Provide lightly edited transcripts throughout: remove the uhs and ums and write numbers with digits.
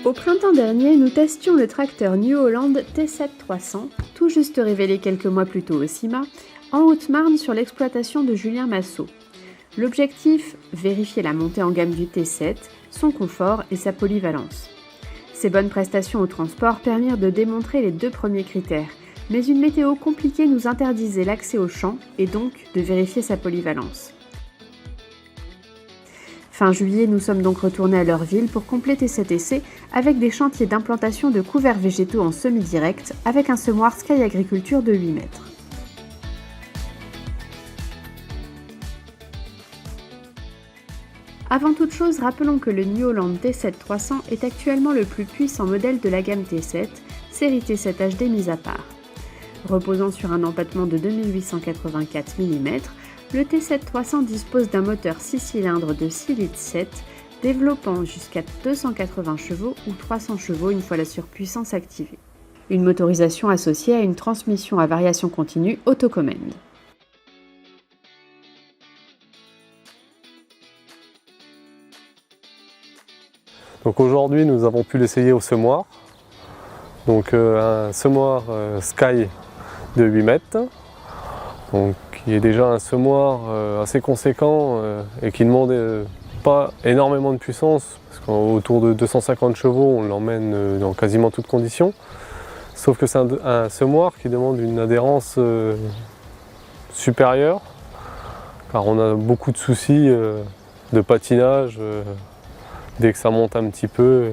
Au printemps dernier, nous testions le tracteur New Holland T7 300, tout juste révélé quelques mois plus tôt au CIMA, en Haute-Marne sur l'exploitation de Julien Massot. L'objectif, vérifier la montée en gamme du T7, son confort et sa polyvalence. Ses bonnes prestations au transport permirent de démontrer les 2 premiers critères, mais une météo compliquée nous interdisait l'accès au champ et donc de vérifier sa polyvalence. Fin juillet, nous sommes donc retournés à Leurville pour compléter cet essai avec des chantiers d'implantation de couverts végétaux en semi-direct avec un semoir Sky Agriculture de 8 mètres. Avant toute chose, rappelons que le New Holland T7 300 est actuellement le plus puissant modèle de la gamme T7, série T7 HD mise à part. Reposant sur un empattement de 2884 mm, le T7 300 dispose d'un moteur 6 cylindres de 6,7 litres, développant jusqu'à 280 chevaux ou 300 chevaux une fois la surpuissance activée. Une motorisation associée à une transmission à variation continue autocommande. Donc aujourd'hui, nous avons pu l'essayer au semoir. Donc un semoir Sky de 8 mètres. Donc, qui est déjà un semoir assez conséquent et qui ne demande pas énormément de puissance, parce qu'autour de 250 chevaux, on l'emmène dans quasiment toutes conditions. Sauf que c'est un semoir qui demande une adhérence supérieure, car on a beaucoup de soucis de patinage dès que ça monte un petit peu,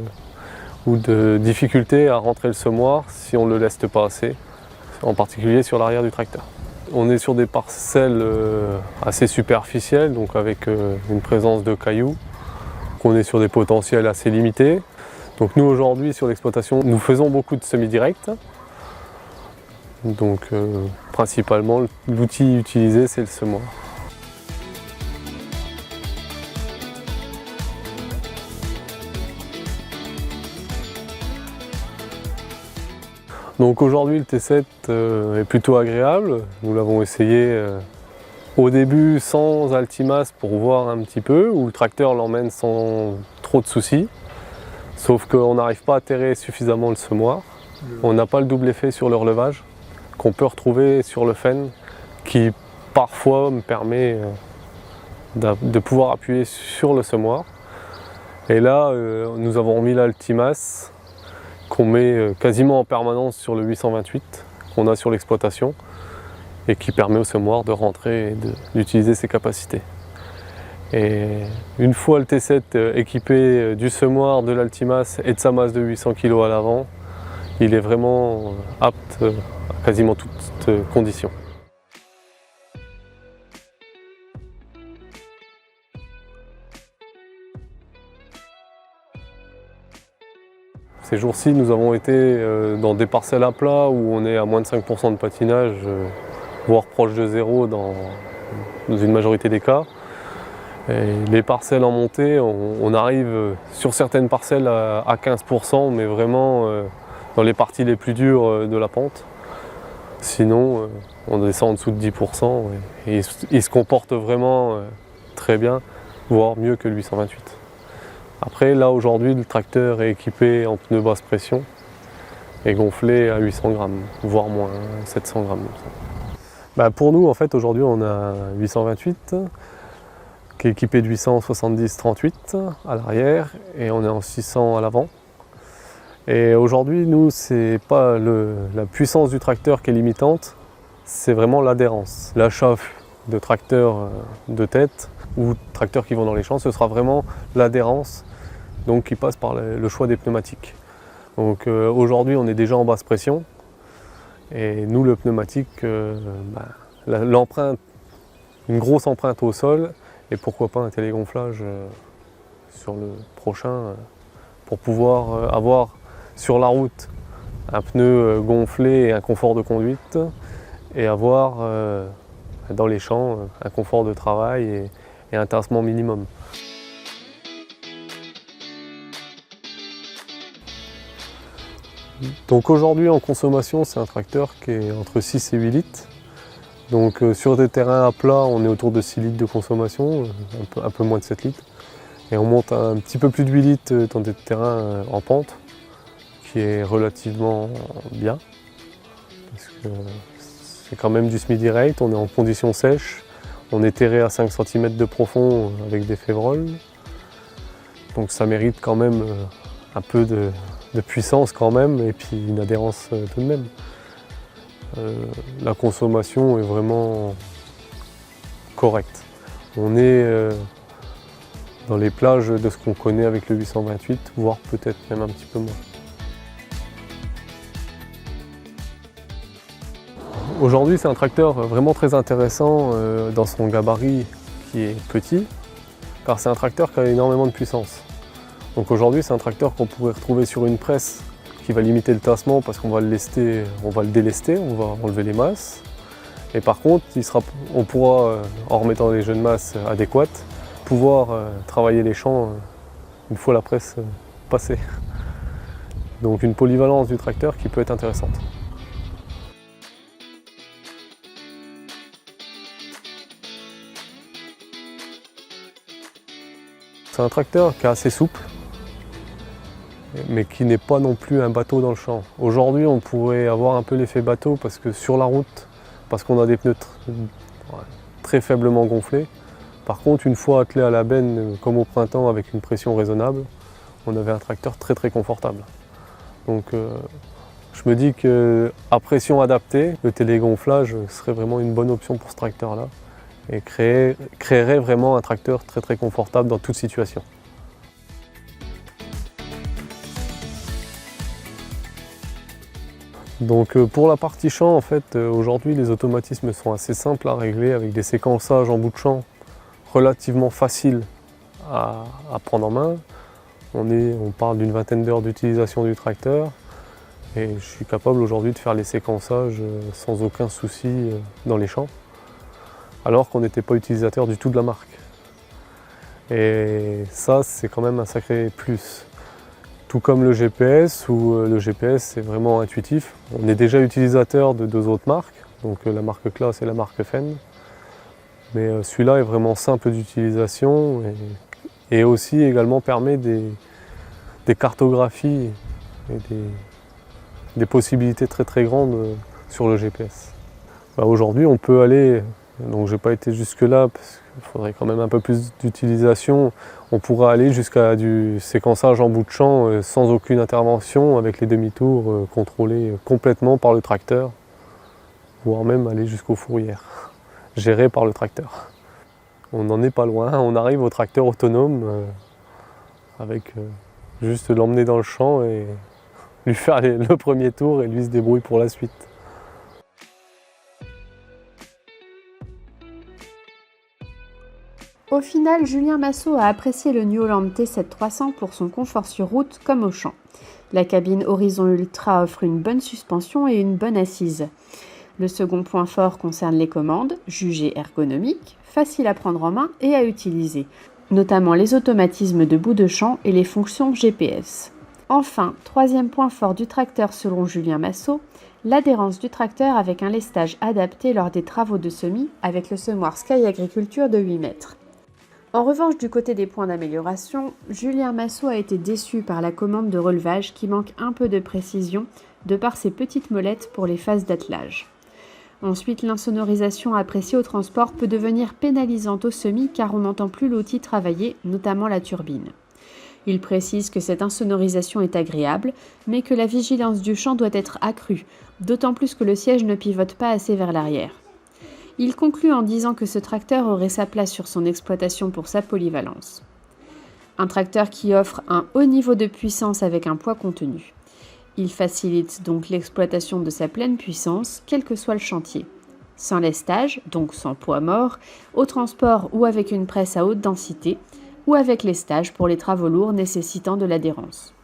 ou de difficulté à rentrer le semoir si on ne le leste pas assez, en particulier sur l'arrière du tracteur. On est sur des parcelles assez superficielles, donc avec une présence de cailloux, on est sur des potentiels assez limités. Donc nous aujourd'hui sur l'exploitation, nous faisons beaucoup de semi-direct. Donc principalement l'outil utilisé c'est le semoir. Donc aujourd'hui le T7 est plutôt agréable, nous l'avons essayé au début sans Altimas pour voir un petit peu, où le tracteur l'emmène sans trop de soucis, sauf qu'on n'arrive pas à terrer suffisamment le semoir, on n'a pas le double effet sur le relevage qu'on peut retrouver sur le Fen, qui parfois me permet de pouvoir appuyer sur le semoir. Et là nous avons remis l'Altimas, qu'on met quasiment en permanence sur le 828 qu'on a sur l'exploitation et qui permet au semoir de rentrer et d'utiliser ses capacités. Et une fois le T7 équipé du semoir, de l'Altimas et de sa masse de 800 kg à l'avant, il est vraiment apte à quasiment toutes conditions. Ces jours-ci, nous avons été dans des parcelles à plat où on est à moins de 5% de patinage, voire proche de zéro dans une majorité des cas. Et les parcelles en montée, on arrive sur certaines parcelles à 15%, mais vraiment dans les parties les plus dures de la pente. Sinon, on descend en dessous de 10% et il se comporte vraiment très bien, voire mieux que le 828. Après, là aujourd'hui, le tracteur est équipé en pneus basse pression et gonflé à 800 grammes, voire moins, 700 grammes. Pour nous, en fait, aujourd'hui, on a un 828 qui est équipé de 870-38 à l'arrière et on est en 600 à l'avant. Et aujourd'hui, nous, c'est pas la puissance du tracteur qui est limitante, c'est vraiment l'adhérence. L'achat de tracteurs de tête ou tracteurs qui vont dans les champs, ce sera vraiment l'adhérence, donc qui passe par le choix des pneumatiques. Donc aujourd'hui on est déjà en basse pression et nous le pneumatique, l'empreinte, une grosse empreinte au sol et pourquoi pas un télégonflage sur le prochain pour pouvoir avoir sur la route un pneu gonflé et un confort de conduite et avoir dans les champs un confort de travail et un tassement minimum. Donc aujourd'hui en consommation, c'est un tracteur qui est entre 6 et 8 litres. Donc sur des terrains à plat, on est autour de 6 litres de consommation, un peu moins de 7 litres. Et on monte un petit peu plus de 8 litres dans des terrains en pente, qui est relativement bien. Parce que c'est quand même du semi-direct, on est en conditions sèches, on est terré à 5 cm de profond avec des févroles. Donc ça mérite quand même un peu de puissance quand même, et puis une adhérence tout de même. La consommation est vraiment correcte. On est dans les plages de ce qu'on connaît avec le 828, voire peut-être même un petit peu moins. Aujourd'hui, c'est un tracteur vraiment très intéressant dans son gabarit qui est petit, car c'est un tracteur qui a énormément de puissance. Donc aujourd'hui, c'est un tracteur qu'on pourrait retrouver sur une presse qui va limiter le tassement parce qu'on va le délester, on va enlever les masses. Et par contre, on pourra, en remettant les jeunes masses adéquates, pouvoir travailler les champs une fois la presse passée. Donc une polyvalence du tracteur qui peut être intéressante. C'est un tracteur qui est assez souple, mais qui n'est pas non plus un bateau dans le champ. Aujourd'hui, on pourrait avoir un peu l'effet bateau parce que sur la route, parce qu'on a des pneus très faiblement gonflés. Par contre, une fois attelé à la benne, comme au printemps, avec une pression raisonnable, on avait un tracteur très très confortable. Donc je me dis qu'à pression adaptée, le télégonflage serait vraiment une bonne option pour ce tracteur-là et créerait vraiment un tracteur très très confortable dans toute situation. Donc pour la partie champ, en fait, aujourd'hui les automatismes sont assez simples à régler avec des séquençages en bout de champ relativement faciles à prendre en main. On parle d'une vingtaine d'heures d'utilisation du tracteur et je suis capable aujourd'hui de faire les séquençages sans aucun souci dans les champs, alors qu'on n'était pas utilisateur du tout de la marque. Et ça, c'est quand même un sacré plus. Tout comme le GPS, où le GPS c'est vraiment intuitif. On est déjà utilisateur de 2 autres marques, donc la marque Claas et la marque Fenn. Mais celui-là est vraiment simple d'utilisation et aussi également permet des cartographies et des possibilités très très grandes sur le GPS. Aujourd'hui on peut aller, donc j'ai pas été jusque là parce qu'il faudrait quand même un peu plus d'utilisation, on pourra aller jusqu'à du séquençage en bout de champ sans aucune intervention avec les demi-tours contrôlés complètement par le tracteur, voire même aller jusqu'aux fourrières, gérées par le tracteur. On n'en est pas loin, on arrive au tracteur autonome avec juste l'emmener dans le champ et lui faire le premier tour et lui se débrouille pour la suite. Au final, Julien Massot a apprécié le New Holland T7 pour son confort sur route comme au champ. La cabine Horizon Ultra offre une bonne suspension et une bonne assise. Le second point fort concerne les commandes, jugées ergonomiques, faciles à prendre en main et à utiliser, notamment les automatismes de bout de champ et les fonctions GPS. Enfin, troisième point fort du tracteur selon Julien Massot, l'adhérence du tracteur avec un lestage adapté lors des travaux de semis avec le semoir Sky Agriculture de 8 mètres. En revanche, du côté des points d'amélioration, Julien Massot a été déçu par la commande de relevage qui manque un peu de précision de par ses petites molettes pour les phases d'attelage. Ensuite, l'insonorisation appréciée au transport peut devenir pénalisante au semis car on n'entend plus l'outil travailler, notamment la turbine. Il précise que cette insonorisation est agréable, mais que la vigilance du champ doit être accrue, d'autant plus que le siège ne pivote pas assez vers l'arrière. Il conclut en disant que ce tracteur aurait sa place sur son exploitation pour sa polyvalence. Un tracteur qui offre un haut niveau de puissance avec un poids contenu. Il facilite donc l'exploitation de sa pleine puissance, quel que soit le chantier. Sans lestage, donc sans poids mort, au transport ou avec une presse à haute densité, ou avec lestage pour les travaux lourds nécessitant de l'adhérence.